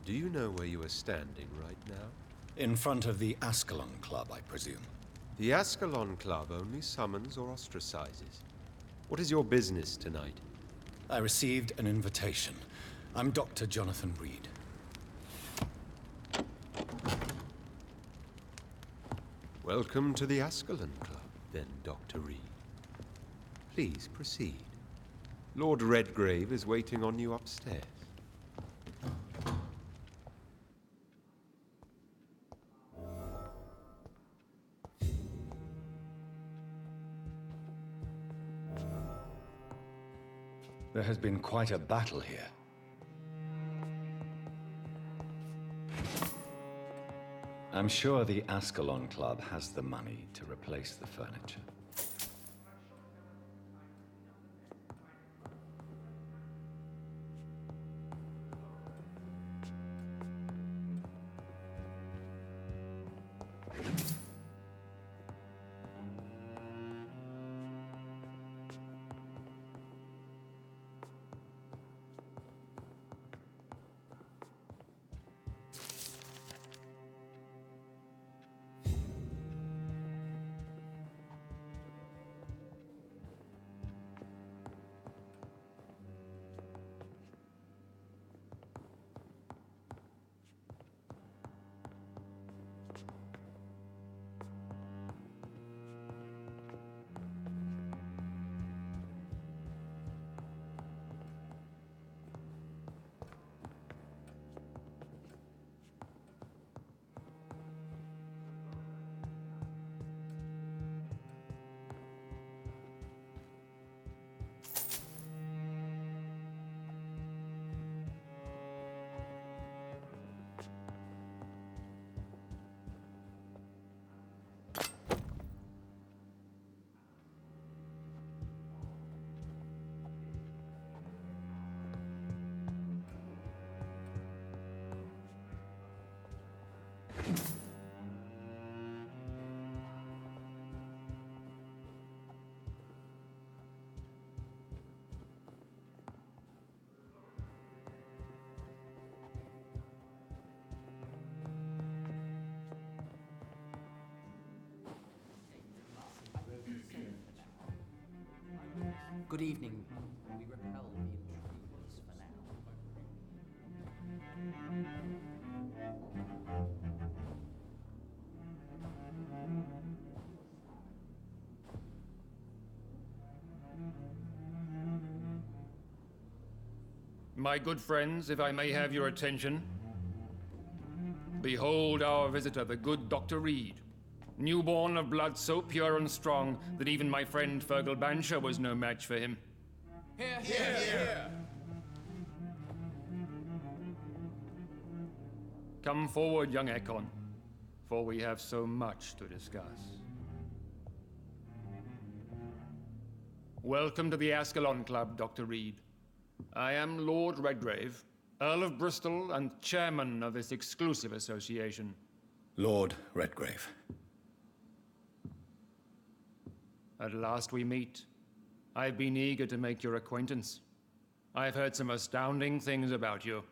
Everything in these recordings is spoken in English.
Do you know where you are standing right now? In front of the Ascalon Club, I presume. The Ascalon Club only summons or ostracizes. What is your business tonight? I received an invitation. I'm Dr. Jonathan Reed. Welcome to the Ascalon Club, then, Dr. Reed. Please proceed. Lord Redgrave is waiting on you upstairs. There has been quite a battle here. I'm sure the Ascalon Club has the money to replace the furniture. Good evening. We repel the intruders for now. My good friends, if I may have your attention. Behold our visitor, the good Dr. Reed. Newborn of blood so pure and strong that even my friend Fergal Bansher was no match for him. Here, here, here! Come forward, young Ekon, for we have so much to discuss. Welcome to the Ascalon Club, Dr. Reed. I am Lord Redgrave, Earl of Bristol and chairman of this exclusive association. Lord Redgrave. At last we meet. I've been eager to make your acquaintance. I've heard some astounding things about you.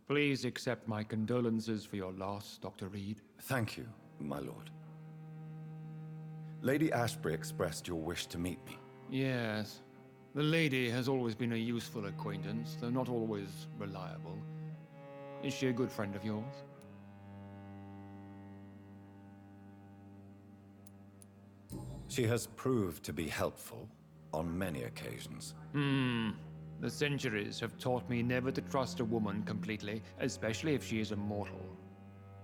Please accept my condolences for your loss, Dr. Reed. Thank you, my lord. Lady Ashbury expressed your wish to meet me. Yes. The lady has always been a useful acquaintance, though not always reliable. Is she a good friend of yours? She has proved to be helpful on many occasions. The centuries have taught me never to trust a woman completely, especially if she is a mortal.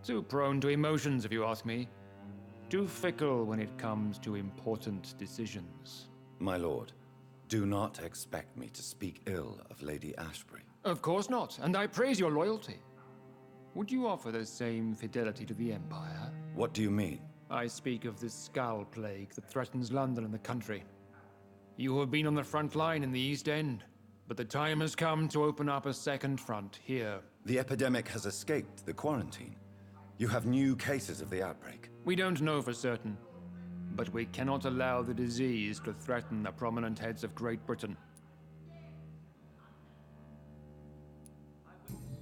Too prone to emotions, if you ask me. Too fickle when it comes to important decisions. My lord, do not expect me to speak ill of Lady Ashbury. Of course not, and I praise your loyalty. Would you offer the same fidelity to the Empire? What do you mean? I speak of the Skull Plague that threatens London and the country. You have been on the front line in the East End, but the time has come to open up a second front here. The epidemic has escaped the quarantine. You have new cases of the outbreak. We don't know for certain, but we cannot allow the disease to threaten the prominent heads of Great Britain.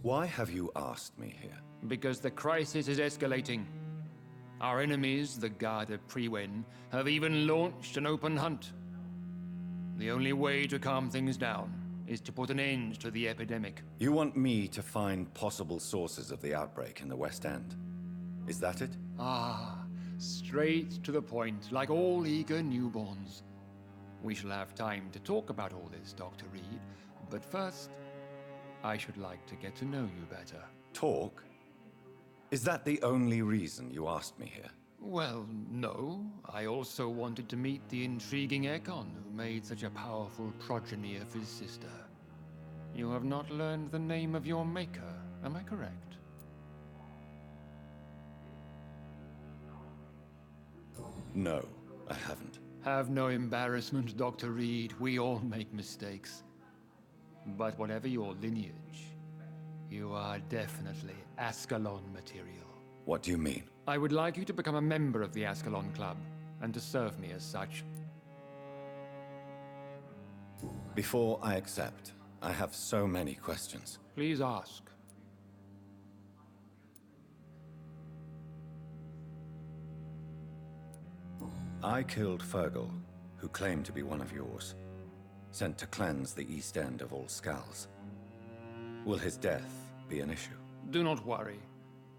Why have you asked me here? Because the crisis is escalating. Our enemies, the Guard of Priwen, have even launched an open hunt. The only way to calm things down is to put an end to the epidemic. You want me to find possible sources of the outbreak in the West End? Is that it? Ah, straight to the point, like all eager newborns. We shall have time to talk about all this, Dr. Reed, but first, I should like to get to know you better. Talk? Is that the only reason you asked me here? Well, no. I also wanted to meet the intriguing Ekon who made such a powerful progeny of his sister. You have not learned the name of your maker, am I correct? No, I haven't. Have no embarrassment, Dr. Reed. We all make mistakes. But whatever your lineage, you are definitely Ascalon material. What do you mean? I would like you to become a member of the Ascalon Club, and to serve me as such. Before I accept, I have so many questions. Please ask. I killed Fergal, who claimed to be one of yours, sent to cleanse the East End of all Skulls. Will his death be an issue? Do not worry.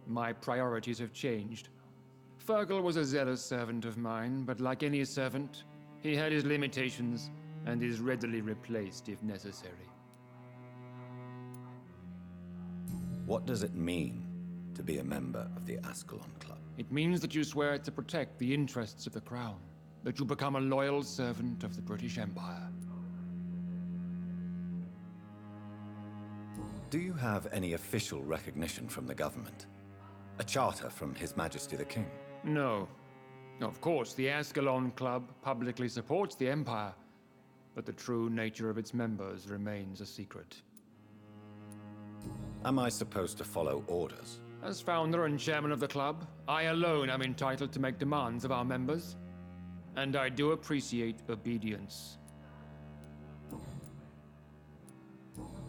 My priorities have changed. Fergal was a zealous servant of mine, but like any servant, he had his limitations and is readily replaced if necessary. What does it mean to be a member of the Ascalon Club? It means that you swear to protect the interests of the Crown, that you become a loyal servant of the British Empire. Do you have any official recognition from the government? A charter from His Majesty the King? No. Of course, the Ascalon Club publicly supports the Empire, but the true nature of its members remains a secret. Am I supposed to follow orders? As founder and chairman of the club, I alone am entitled to make demands of our members, and I do appreciate obedience.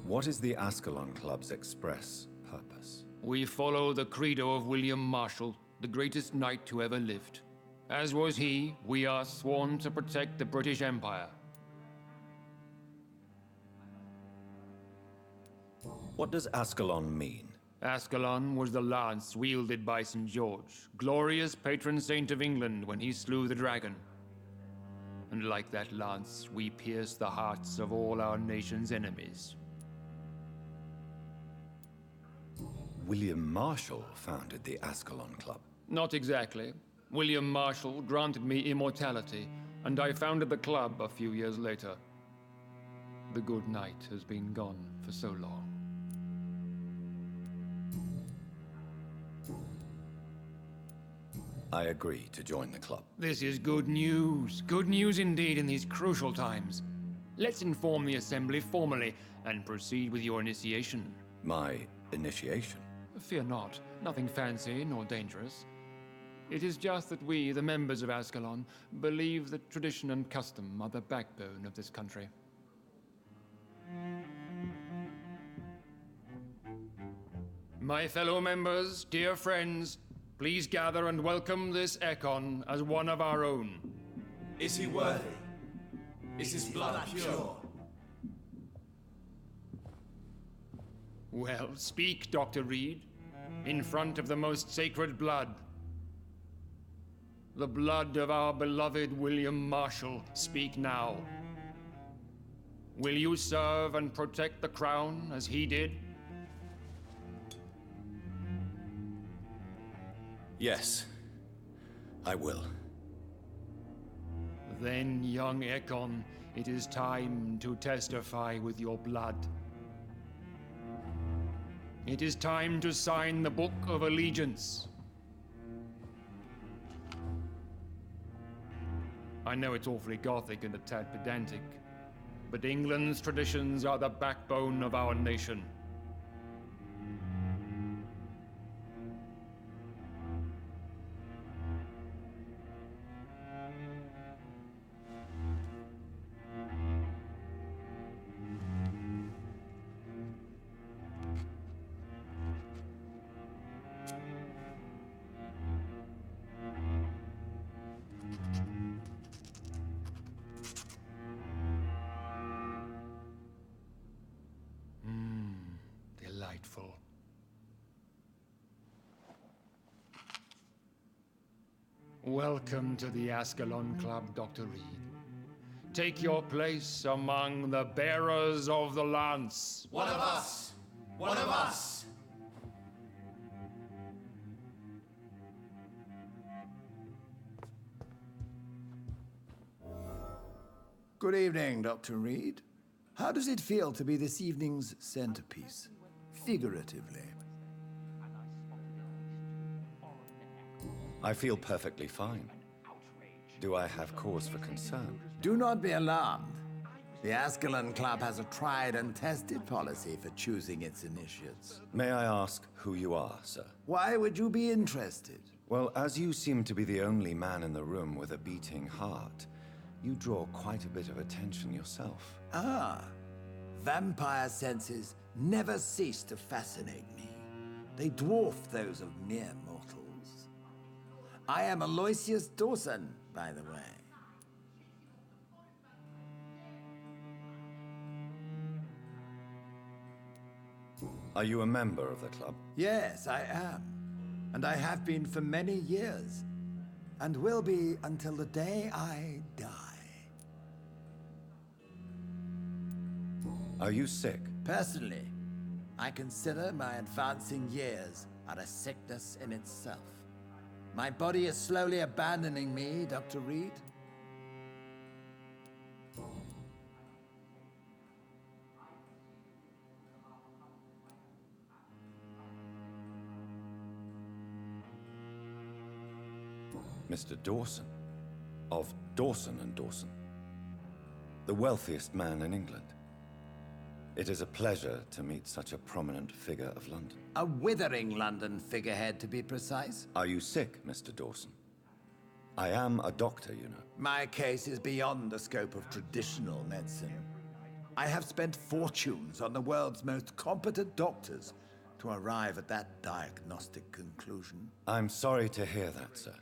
What is the Ascalon Club's express purpose? We follow the credo of William Marshall, the greatest knight who ever lived. As was he, we are sworn to protect the British Empire. What does Ascalon mean? Ascalon was the lance wielded by St. George, glorious patron saint of England when he slew the dragon. And like that lance, we pierce the hearts of all our nation's enemies. William Marshall founded the Ascalon Club. Not exactly. William Marshall granted me immortality, and I founded the club a few years later. The good knight has been gone for so long. I agree to join the club. This is good news. Good news indeed in these crucial times. Let's inform the Assembly formally and proceed with your initiation. My initiation? Fear not. Nothing fancy nor dangerous. It is just that we, the members of Ascalon, believe that tradition and custom are the backbone of this country. My fellow members, dear friends, please gather and welcome this Ekon as one of our own. Is he worthy? Is his blood pure? Well, speak, Dr. Reed, in front of the most sacred blood. The blood of our beloved William Marshall, speak now. Will you serve and protect the crown as he did? Yes, I will. Then, young Ekon, it is time to testify with your blood. It is time to sign the Book of Allegiance. I know it's awfully gothic and a tad pedantic, but England's traditions are the backbone of our nation. grateful. Welcome to the Ascalon Club, Dr. Reed. Take your place among the bearers of the lance. One of us! One of us! Good evening, Dr. Reed. How does it feel to be this evening's centerpiece? Figuratively. I feel perfectly fine. Do I have cause for concern? Do not be alarmed. The Ascalon Club has a tried and tested policy for choosing its initiates. May I ask who you are, sir? Why would you be interested? Well, as you seem to be the only man in the room with a beating heart, you draw quite a bit of attention yourself. Ah, vampire senses never cease to fascinate me. They dwarf those of mere mortals. I am Aloysius Dawson, by the way. Are you a member of the club? Yes, I am. And I have been for many years. And will be until the day I die. Are you sick? Personally, I consider my advancing years are a sickness in itself. My body is slowly abandoning me, Dr. Reed. Mr. Dawson, of Dawson and Dawson, the wealthiest man in England. It is a pleasure to meet such a prominent figure of London. A withering London figurehead, to be precise. Are you sick, Mr. Dawson? I am a doctor, you know. My case is beyond the scope of traditional medicine. I have spent fortunes on the world's most competent doctors to arrive at that diagnostic conclusion. I'm sorry to hear that, sir.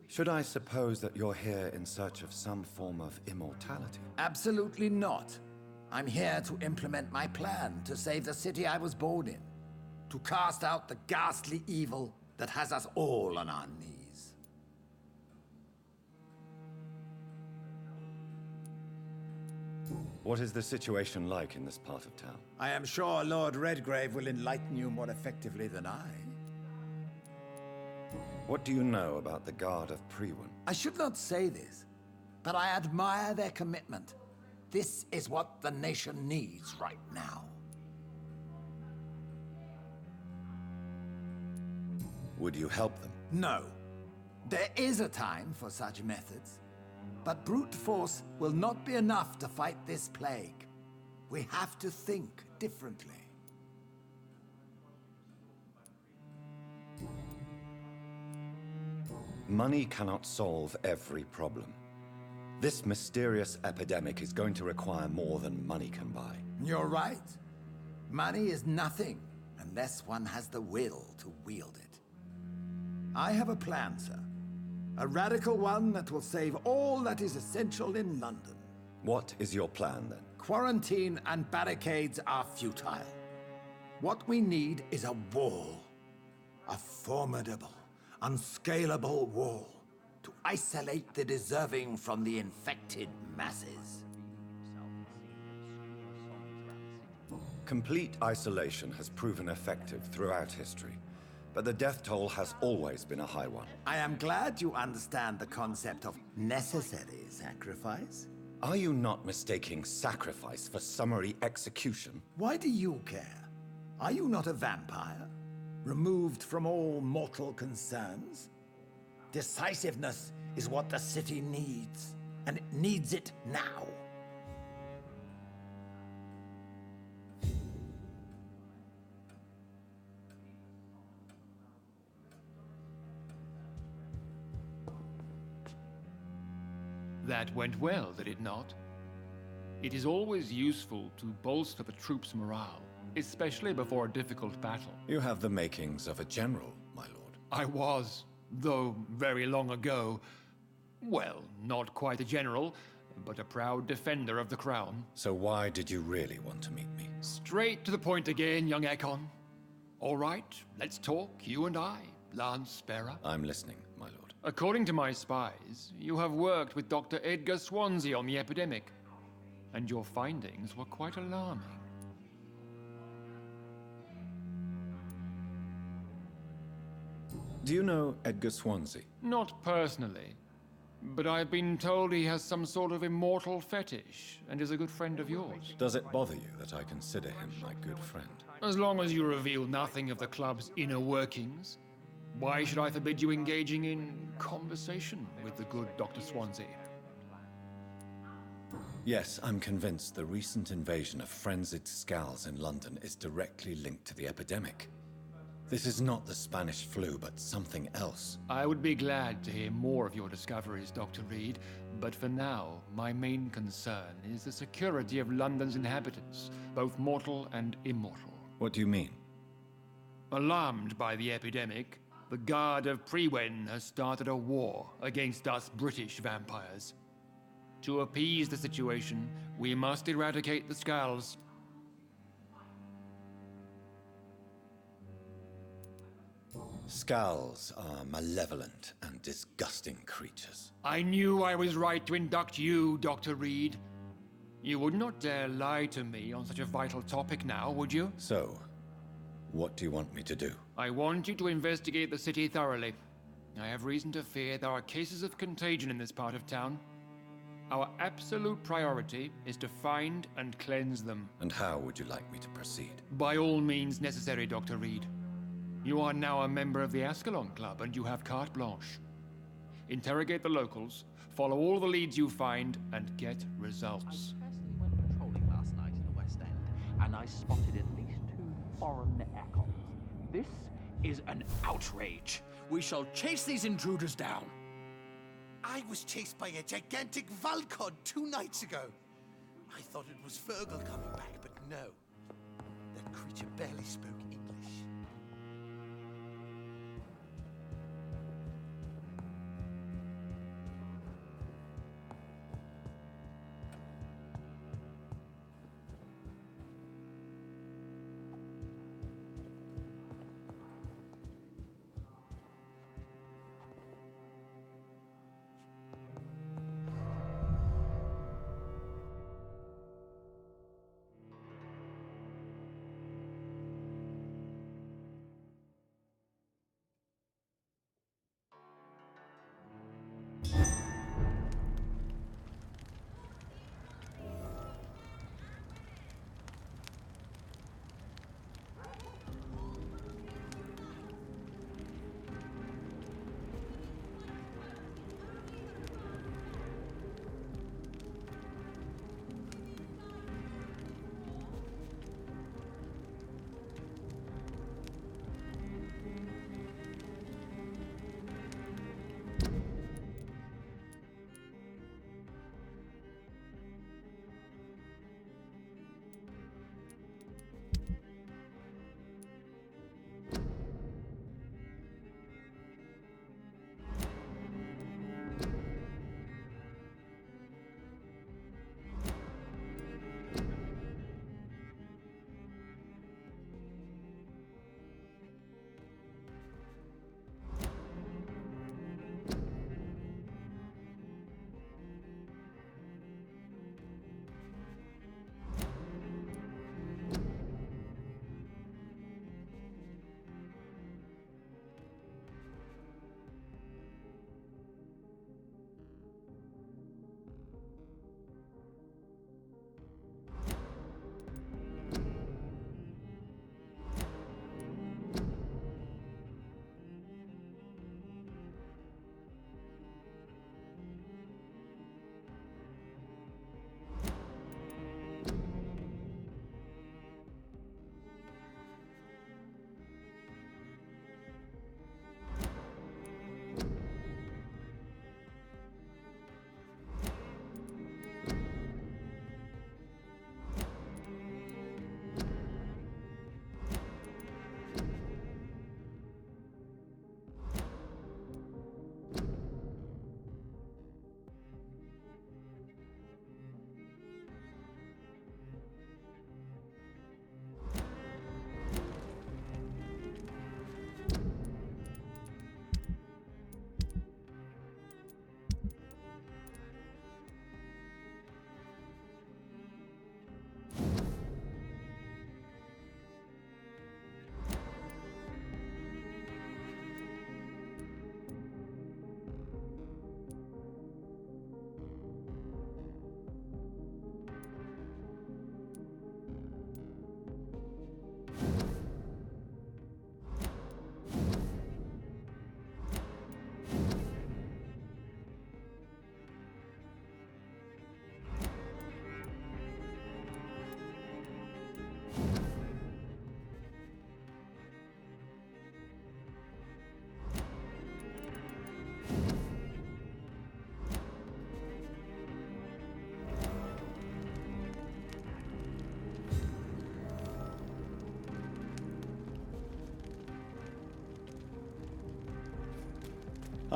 Should I suppose that you're here in search of some form of immortality? Absolutely not. I'm here to implement my plan to save the city I was born in. To cast out the ghastly evil that has us all on our knees. What is the situation like in this part of town? I am sure Lord Redgrave will enlighten you more effectively than I. What do you know about the Guard of Priwen? I should not say this, but I admire their commitment. This is what the nation needs right now. Would you help them? No. There is a time for such methods. But brute force will not be enough to fight this plague. We have to think differently. Money cannot solve every problem. This mysterious epidemic is going to require more than money can buy. You're right. Money is nothing unless one has the will to wield it. I have a plan, sir. A radical one that will save all that is essential in London. What is your plan, then? Quarantine and barricades are futile. What we need is a wall. A formidable, unscalable wall to isolate the deserving from the infected masses. Complete isolation has proven effective throughout history, but the death toll has always been a high one. I am glad you understand the concept of necessary sacrifice. Are you not mistaking sacrifice for summary execution? Why do you care? Are you not a vampire? Removed from all mortal concerns? Decisiveness is what the city needs, and it needs it now. That went well, did it not? It is always useful to bolster the troops' morale, especially before a difficult battle. You have the makings of a general, my lord. I was, though very long ago. Well, not quite a general. but a proud defender of the crown. So why did you really want to meet me? Straight to the point again, young Ekon. All right, let's talk, you and I, Lance Sparrow. I'm listening, my lord. According to my spies, you have worked with Dr. Edgar Swansea on the epidemic, and your findings were quite alarming. Do you know Edgar Swansea? Not personally, but I've been told he has some sort of immortal fetish and is a good friend of yours. Does it bother you that I consider him my good friend? As long as you reveal nothing of the club's inner workings, why should I forbid you engaging in conversation with the good Dr. Swansea? Yes, I'm convinced the recent invasion of frenzied scowls in London is directly linked to the epidemic. This is not the Spanish flu, but something else. I would be glad to hear more of your discoveries, Dr. Reed, but for now, my main concern is the security of London's inhabitants, both mortal and immortal. What do you mean? Alarmed by the epidemic, the Guard of Prewen has started a war against us British vampires. To appease the situation, we must eradicate the Skulls. Scowls are malevolent and disgusting creatures. I knew I was right to induct you, Dr. Reed. You would not dare lie to me on such a vital topic now, would you? So, what do you want me to do? I want you to investigate the city thoroughly. I have reason to fear there are cases of contagion in this part of town. Our absolute priority is to find and cleanse them. And how would you like me to proceed? By all means necessary, Dr. Reed. You are now a member of the Ascalon Club, and you have carte blanche. Interrogate the locals, follow all the leads you find, and get results. I personally went patrolling last night in the West End, and I spotted at least 2 foreign echoes. This is an outrage. We shall chase these intruders down. I was chased by a gigantic Valcod 2 nights ago. I thought it was Fergal coming back, but no. That creature barely spoke English.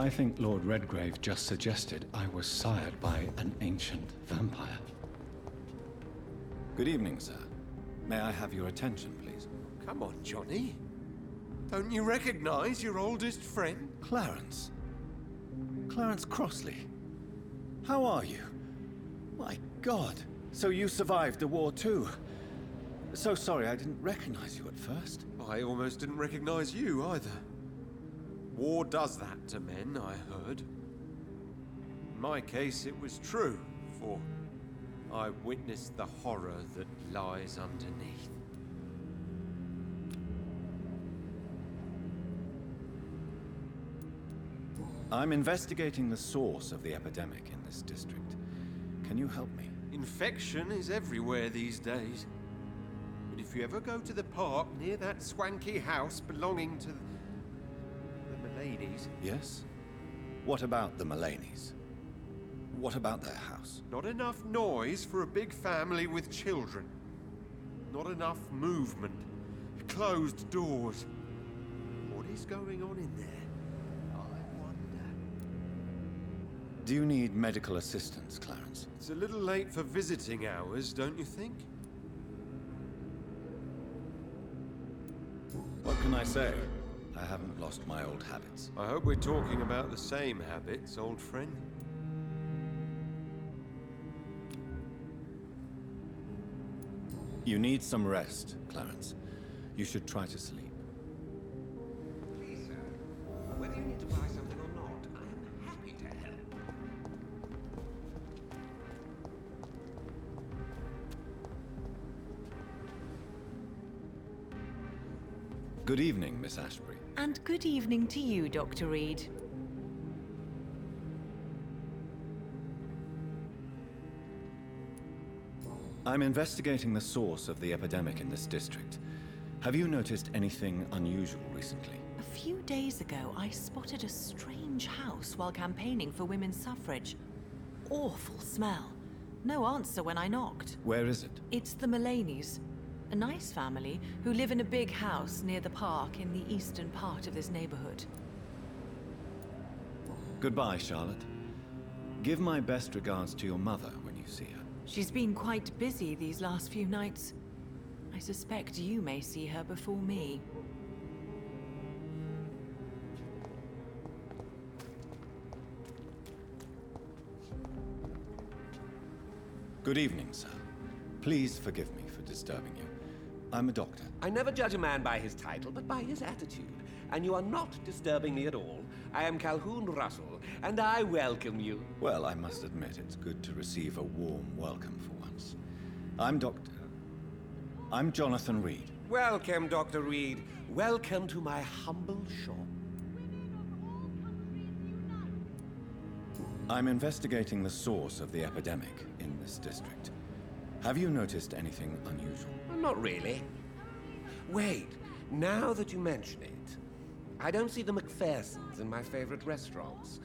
I think Lord Redgrave just suggested I was sired by an ancient vampire. Good evening, sir. May I have your attention, please? Come on, Johnny. Don't you recognize your oldest friend? Clarence. Clarence Crossley. How are you? My God. So you survived the war too. So sorry I didn't recognize you at first. I almost didn't recognize you either. War does that to men, I heard. In my case, it was true, for I witnessed the horror that lies underneath. I'm investigating the source of the epidemic in this district. Can you help me? Infection is everywhere these days. But if you ever go to the park near that swanky house belonging to the Mullanys... Yes? What about the Mullanys? What about their house? Not enough noise for a big family with children. Not enough movement. Closed doors. What is going on in there? I wonder. Do you need medical assistance, Clarence? It's a little late for visiting hours, don't you think? What can I say? I haven't lost my old habits. I hope we're talking about the same habits, old friend. You need some rest, Clarence. You should try to sleep. Please, sir. Whether you need to buy something or not, I am happy to help. Good evening, Miss Ashbury. And good evening to you, Dr. Reed. I'm investigating the source of the epidemic in this district. Have you noticed anything unusual recently? A few days ago, I spotted a strange house while campaigning for women's suffrage. Awful smell. No answer when I knocked. Where is it? It's the Mullanys, a nice family who live in a big house near the park in the eastern part of this neighborhood. Goodbye, Charlotte. Give my best regards to your mother when you see her. She's been quite busy these last few nights. I suspect you may see her before me. Good evening, sir. Please forgive me for disturbing you. I'm a doctor. I never judge a man by his title, but by his attitude. And you are not disturbing me at all. I am Calhoun Russell, and I welcome you. Well, I must admit it's good to receive a warm welcome for once. I'm Jonathan Reed. Welcome, Dr. Reed. Welcome to my humble shop. I'm investigating the source of the epidemic in this district. Have you noticed anything unusual? Not really. Wait, now that you mention it, I don't see the McPhersons in my favorite restaurants.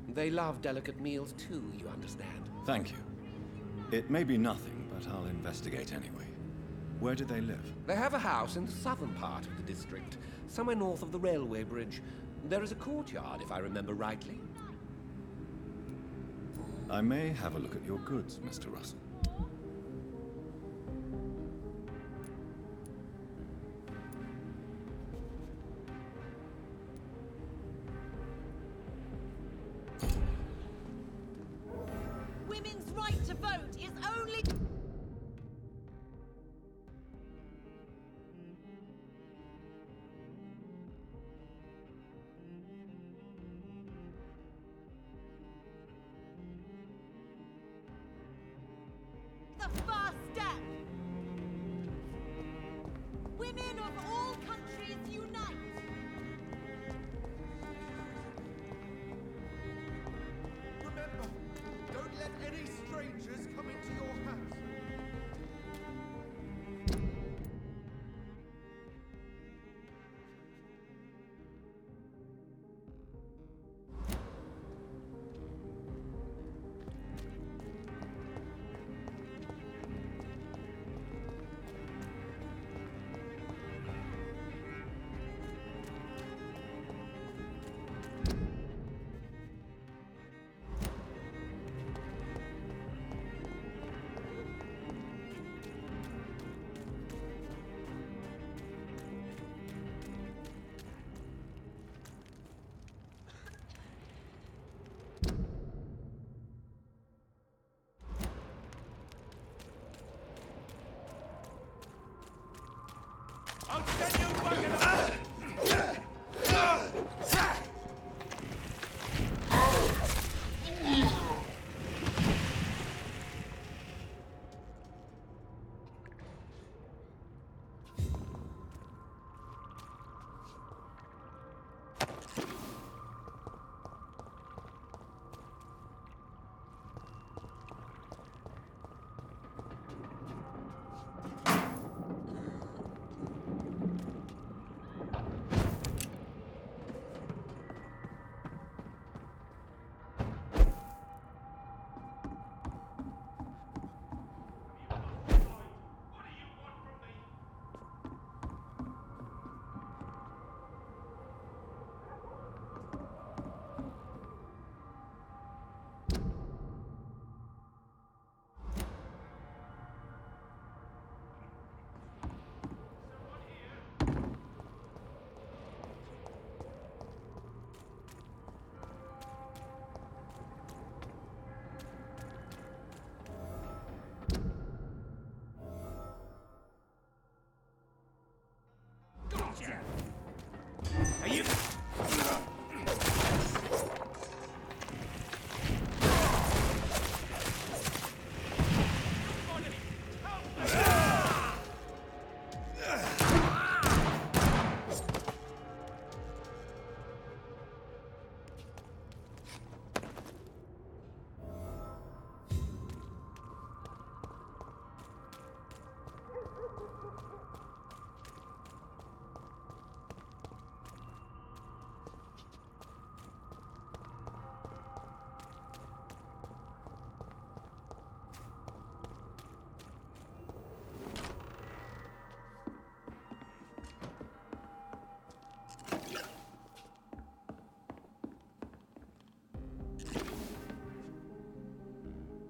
They love delicate meals too, you understand. Thank you. It may be nothing, but I'll investigate anyway. Where do they live? They have a house in the southern part of the district, somewhere north of the railway bridge. There is a courtyard, if I remember rightly. I may have a look at your goods, Mr. Russell. Women's right to vote is only... the first step. Women of all countries unite. Remember, don't let any strangers come into your house.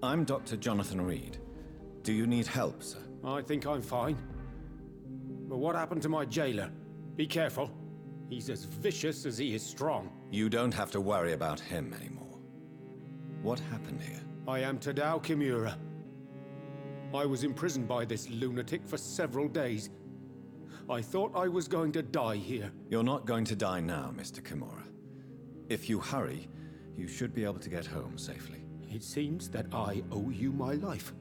I'm Dr. Jonathan Reed. Do you need help, sir? I think I'm fine. But what happened to my jailer? Be careful. He's as vicious as he is strong. You don't have to worry about him anymore. What happened here? I am Tadao Kimura. I was imprisoned by this lunatic for several days. I thought I was going to die here. You're not going to die now, Mr. Kimura. If you hurry, you should be able to get home safely. It seems that I owe you my life.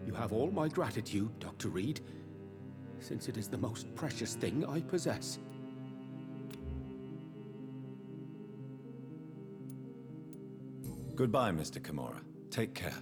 You have all my gratitude, Dr. Reed, since it is the most precious thing I possess. Goodbye, Mr. Kimura. Take care.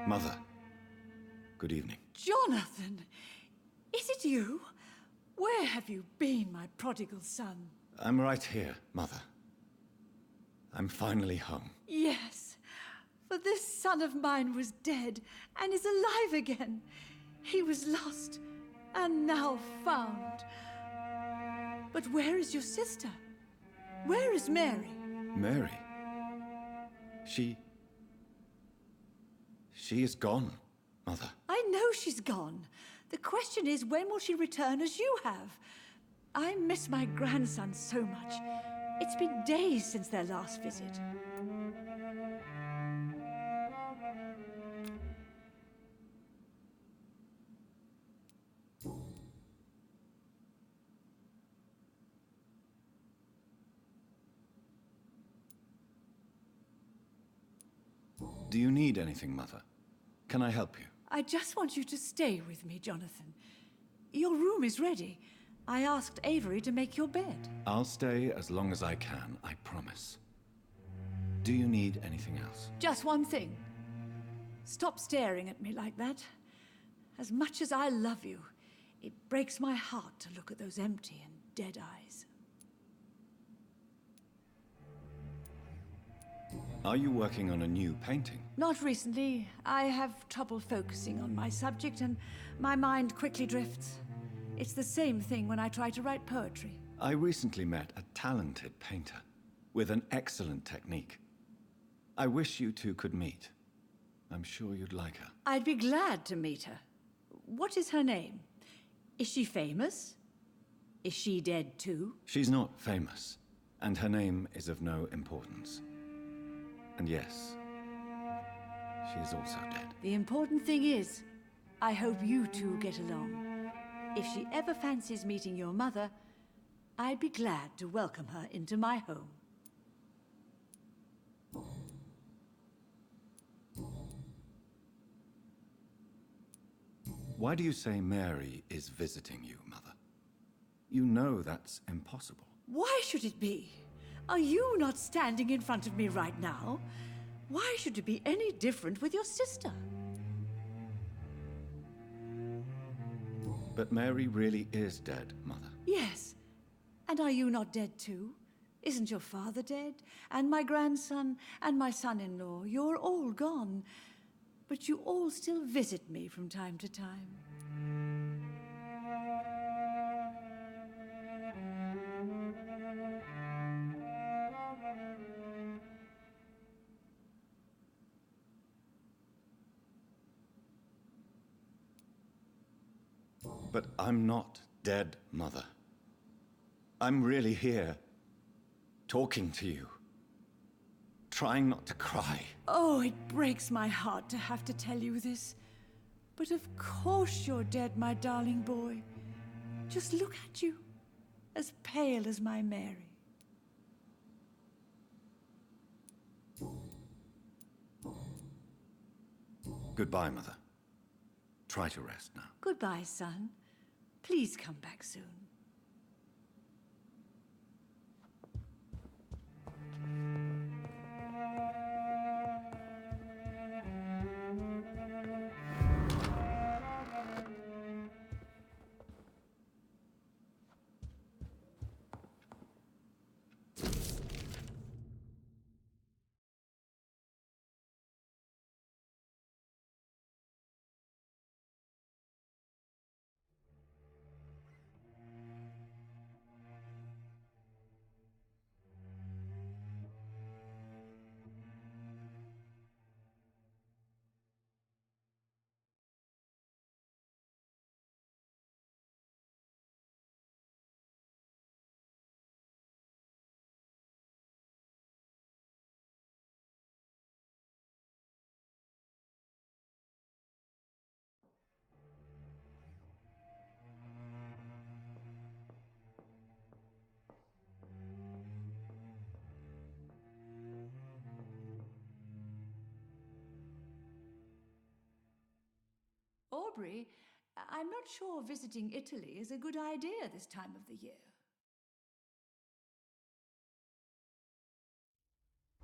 Mother, good evening. Jonathan! Is it you? Where have you been, my prodigal son? I'm right here, Mother. I'm finally home. Yes, for this son of mine was dead and is alive again. He was lost and now found. But where is your sister? Where is Mary? Mary? She is gone, Mother. I know she's gone. The question is, when will she return as you have? I miss my grandson so much. It's been days since their last visit. Do you need anything, Mother? Can I help you? I just want you to stay with me, Jonathan. Your room is ready. I asked Avery to make your bed. I'll stay as long as I can, I promise. Do you need anything else? Just one thing. Stop staring at me like that. As much as I love you, it breaks my heart to look at those empty and dead eyes. Are you working on a new painting? Not recently. I have trouble focusing on my subject and my mind quickly drifts. It's the same thing when I try to write poetry. I recently met a talented painter with an excellent technique. I wish you two could meet. I'm sure you'd like her. I'd be glad to meet her. What is her name? Is she famous? Is she dead too? She's not famous, and her name is of no importance. And yes, she is also dead. The important thing is, I hope you two get along. If she ever fancies meeting your mother, I'd be glad to welcome her into my home. Why do you say Mary is visiting you, Mother? You know that's impossible. Why should it be? Are you not standing in front of me right now? Why should it be any different with your sister? But Mary really is dead, Mother. Yes. And are you not dead too? Isn't your father dead? And my grandson, and my son-in-law, you're all gone. But you all still visit me from time to time. But I'm not dead, Mother. I'm really here, talking to you, trying not to cry. Oh, it breaks my heart to have to tell you this. But of course you're dead, my darling boy. Just look at you, as pale as my Mary. Goodbye, Mother. Try to rest now. Goodbye, son. Please come back soon. Aubrey, I'm not sure visiting Italy is a good idea this time of the year.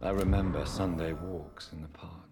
I remember Sunday walks in the park.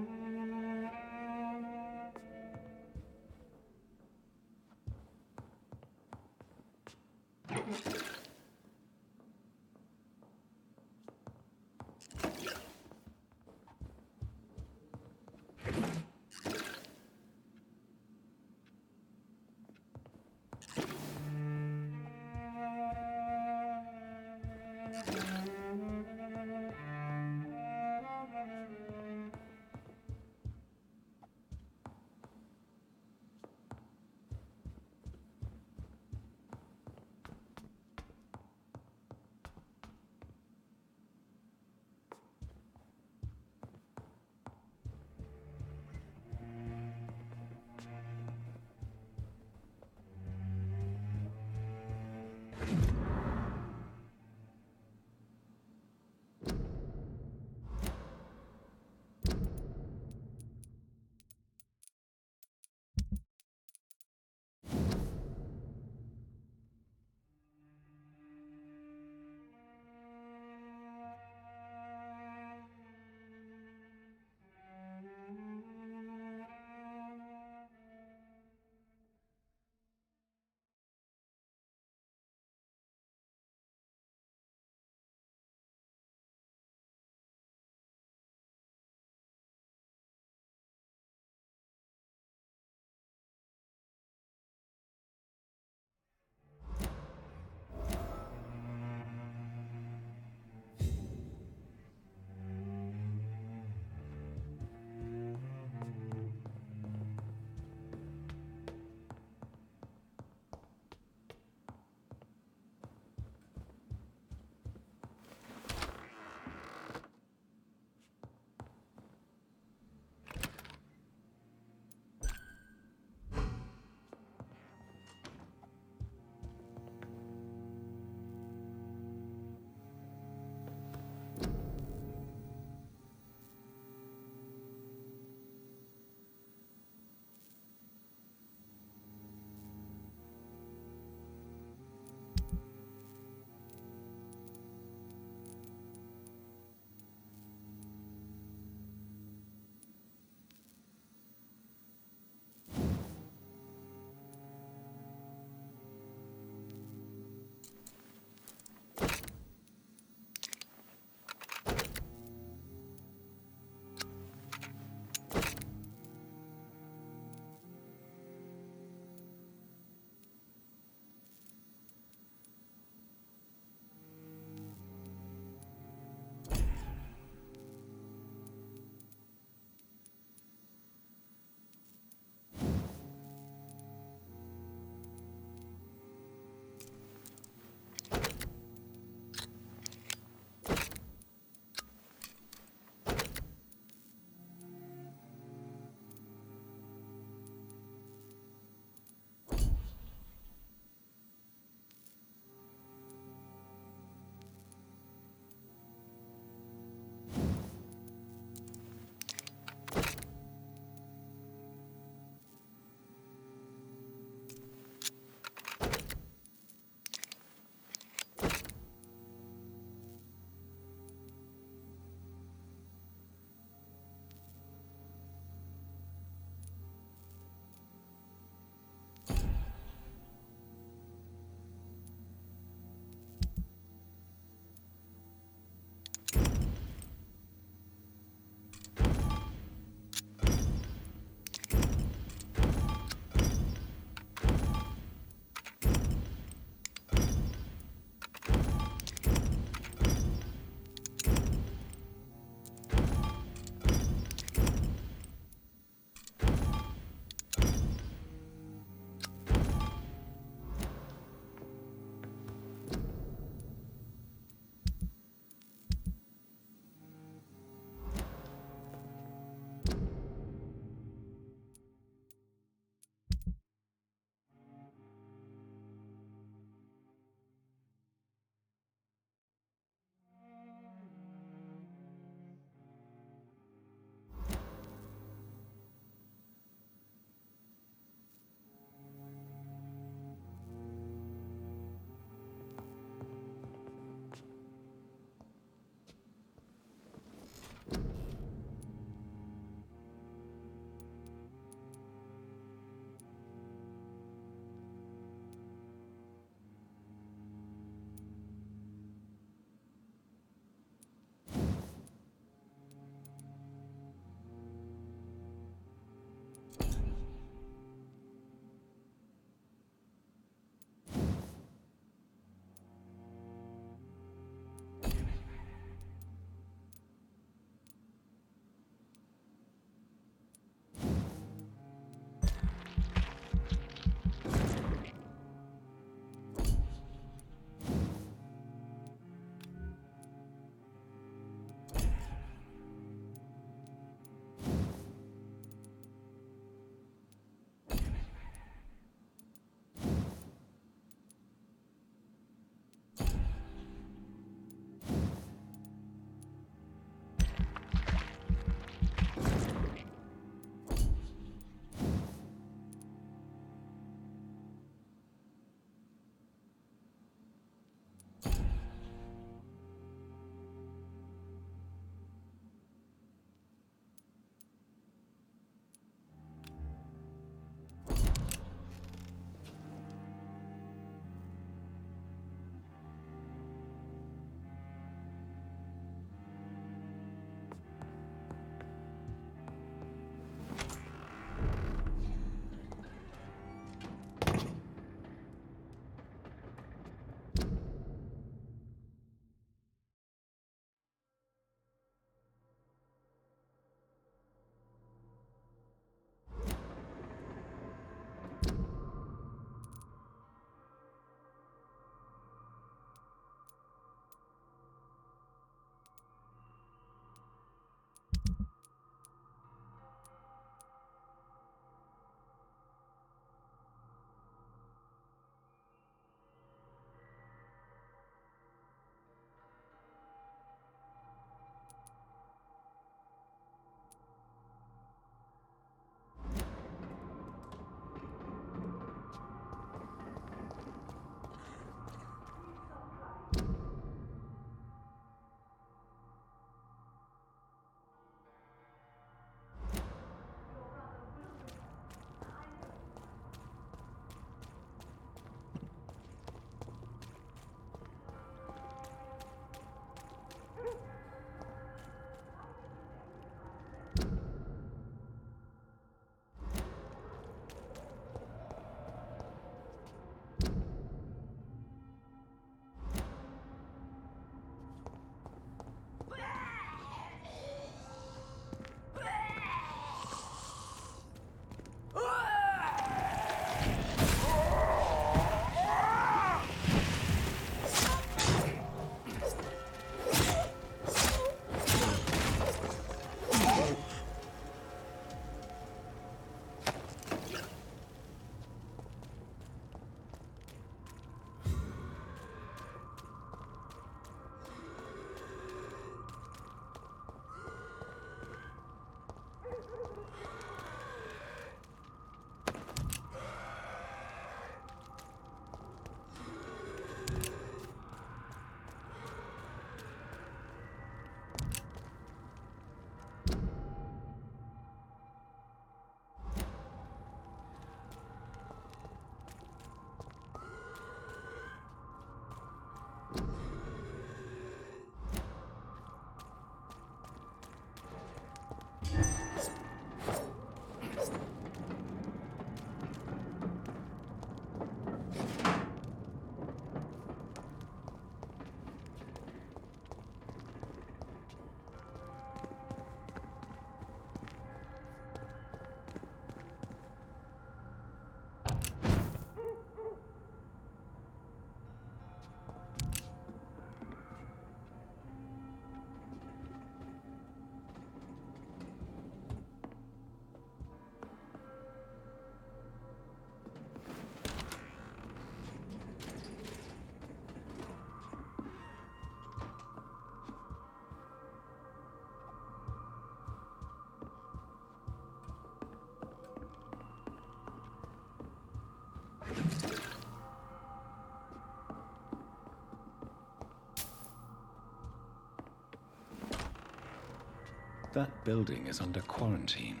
That building is under quarantine.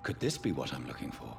Could this be what I'm looking for?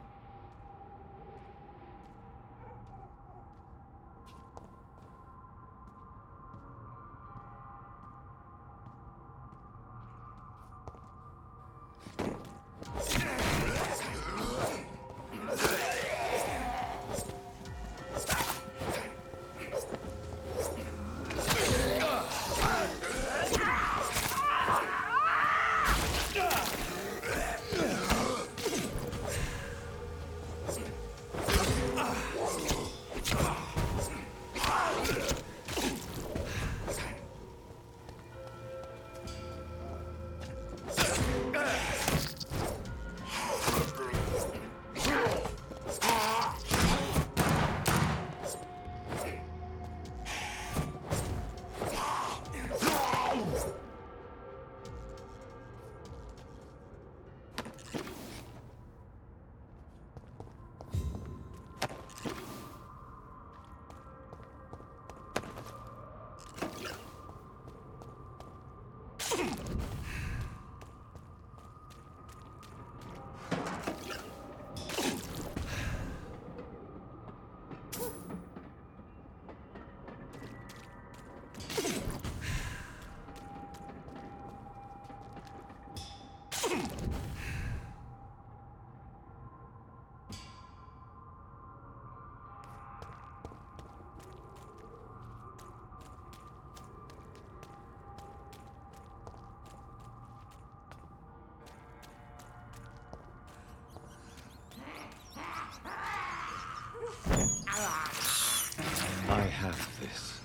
I have this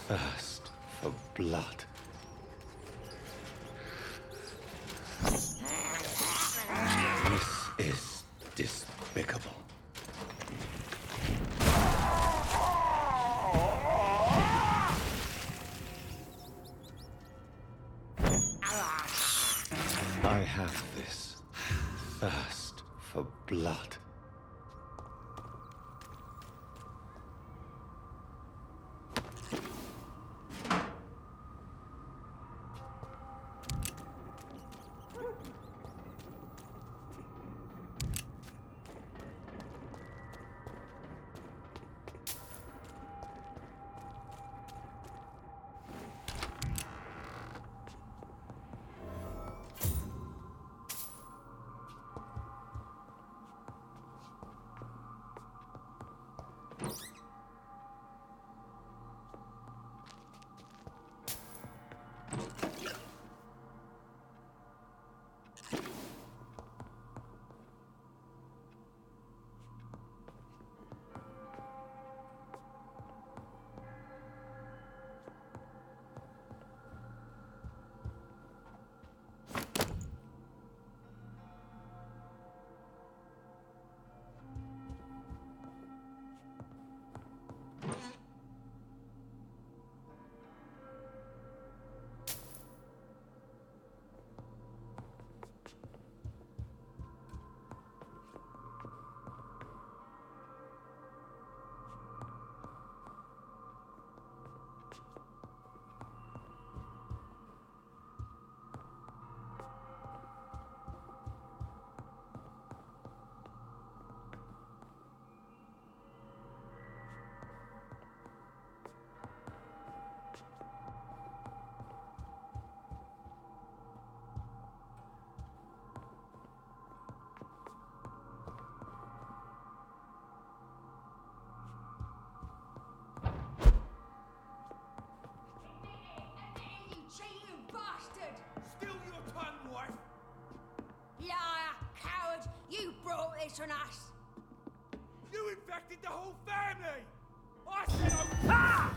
thirst for blood. This is despicable. I have this thirst for blood. This on us. You infected the whole family! I said I'm... Ah!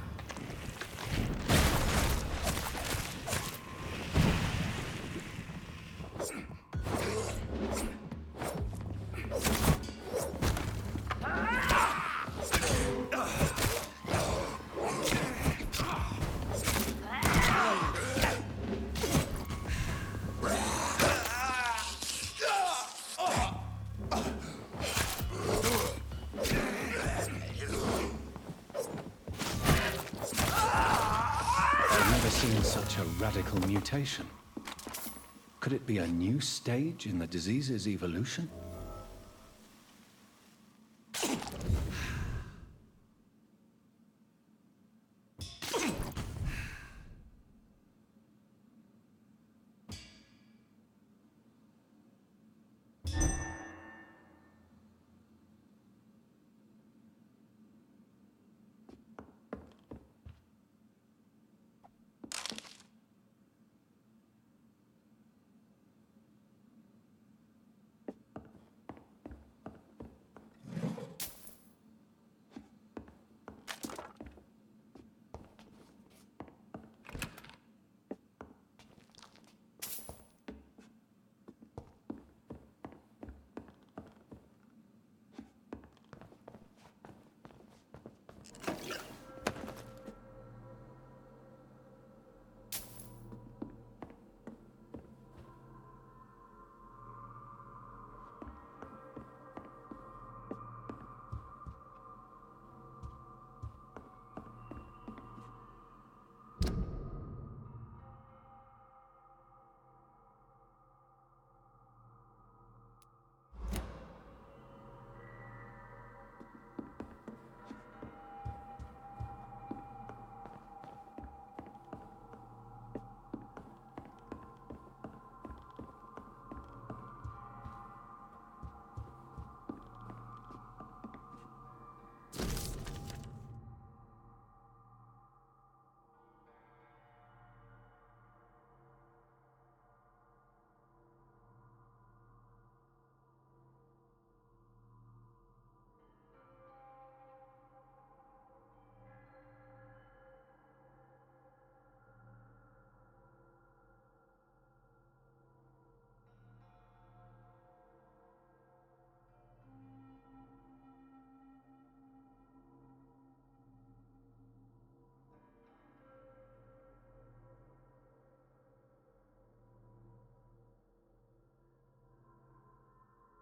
Such a radical mutation. Could it be a new stage in the disease's evolution?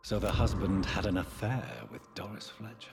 So the husband had an affair with Doris Fletcher.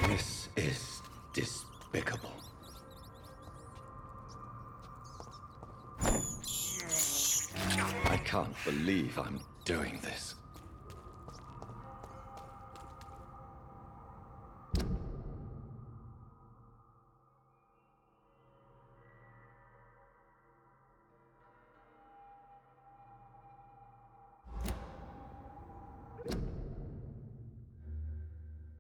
This is despicable. I can't believe I'm doing this.